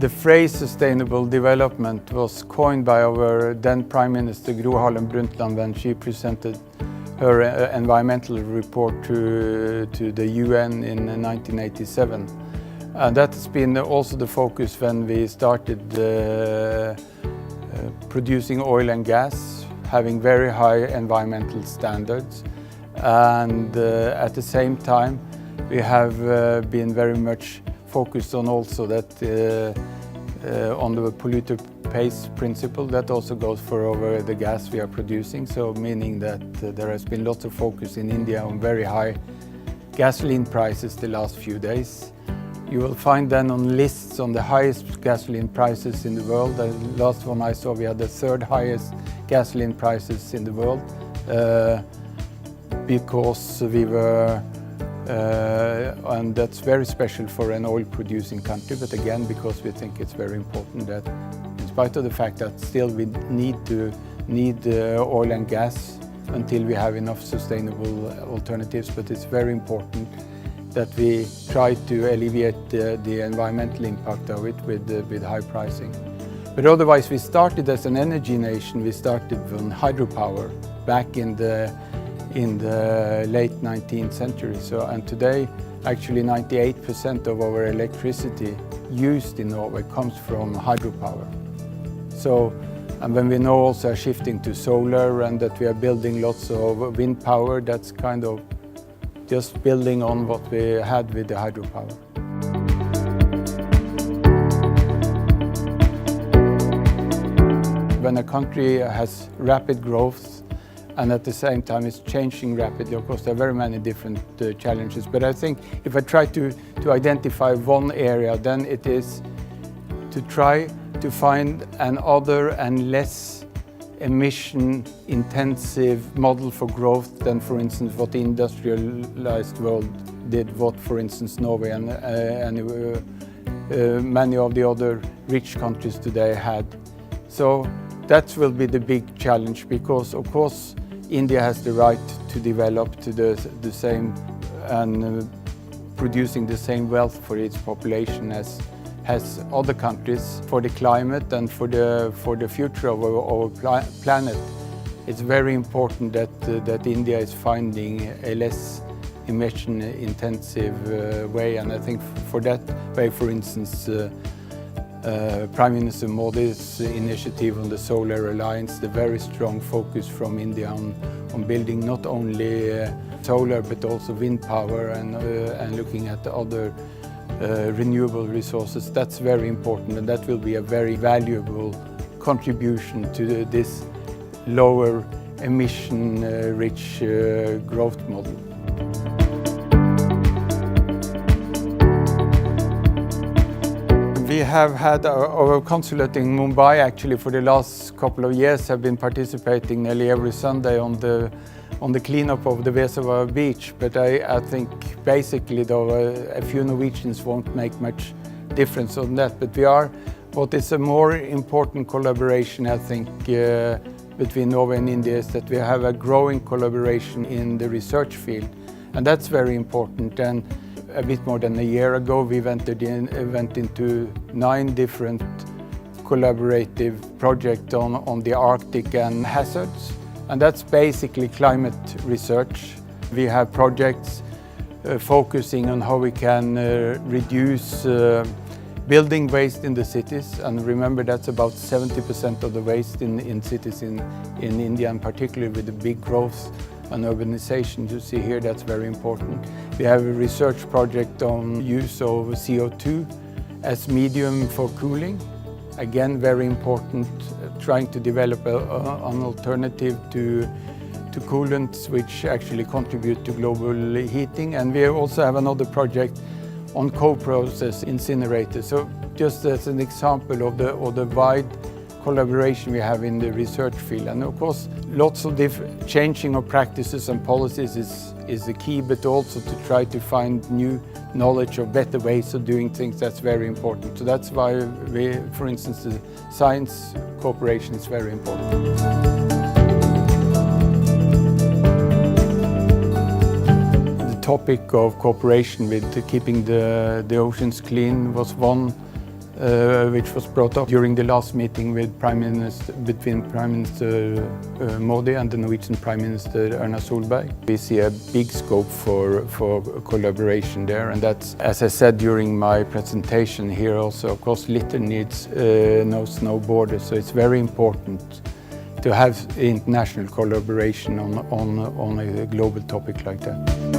The phrase sustainable development was coined by our then Prime Minister Gro Harlem Brundtland when she presented her environmental report to the UN in 1987. And that has been also the focus when we started producing oil and gas, having very high environmental standards. And at the same time, we have been very much focused on also that on the polluter pays principle. That also goes for over the gas we are producing. So meaning that there has been lots of focus in India on very high gasoline prices the last few days. You will find then on lists on the highest gasoline prices in the world. The last one I saw, we had the third highest gasoline prices in the world because we were and that's very special for an oil-producing country, but again, because we think it's very important that, in spite of the fact that still we need oil and gas until we have enough sustainable alternatives, but it's very important that we try to alleviate the environmental impact of it with high pricing. But otherwise, we started as an energy nation. We started on hydropower back in the late 19th century. And today, actually 98% of our electricity used in Norway comes from hydropower. And when we know also are shifting to solar and that we are building lots of wind power, that's kind of just building on what we had with the hydropower. When a country has rapid growth, and at the same time it's changing rapidly. Of course, there are very many different challenges, but I think if I try to identify one area, then it is to try to find another and less emission-intensive model for growth than, for instance, what the industrialized world did, what, for instance, Norway and many of the other rich countries today had. So that will be the big challenge because, of course, India has the right to develop to the same and producing the same wealth for its population as other countries. For the climate and for the future of our planet, it's very important that India is finding a less emission-intensive way. And I think for that way, for instance, Prime Minister Modi's initiative on the Solar Alliance, the very strong focus from India on building not only solar but also wind power and looking at the other renewable resources. That's very important, and that will be a very valuable contribution to this lower emission-rich growth model. We have had our consulate in Mumbai actually for the last couple of years have been participating nearly every Sunday on the cleanup of the Vesava beach. But I think basically though a few Norwegians won't make much difference on that. But what is a more important collaboration I think between Norway and India is that we have a growing collaboration in the research field. And that's very important. And a bit more than a year ago, we went into 9 different collaborative projects on the Arctic and hazards. And that's basically climate research. We have projects focusing on how we can reduce building waste in the cities. And remember, that's about 70% of the waste in cities in India, and particularly with the big growth and urbanization you see here, that's very important. We have a research project on use of CO2 as medium for cooling. Again, very important, trying to develop an alternative to coolants which actually contribute to global heating. And we also have another project on co-process incinerators. So just as an example of the wide collaboration we have in the research field. And of course, lots of changing of practices and policies is the key, but also to try to find new knowledge or better ways of doing things. That's very important. So that's why for instance, the science cooperation is very important. The topic of cooperation with keeping the oceans clean was one which was brought up during the last meeting with between Prime Minister Modi and the Norwegian Prime Minister Erna Solberg. We see a big scope for collaboration there, and that's, as I said during my presentation here also, of course, litter needs knows no borders, so it's very important to have international collaboration on a global topic like that.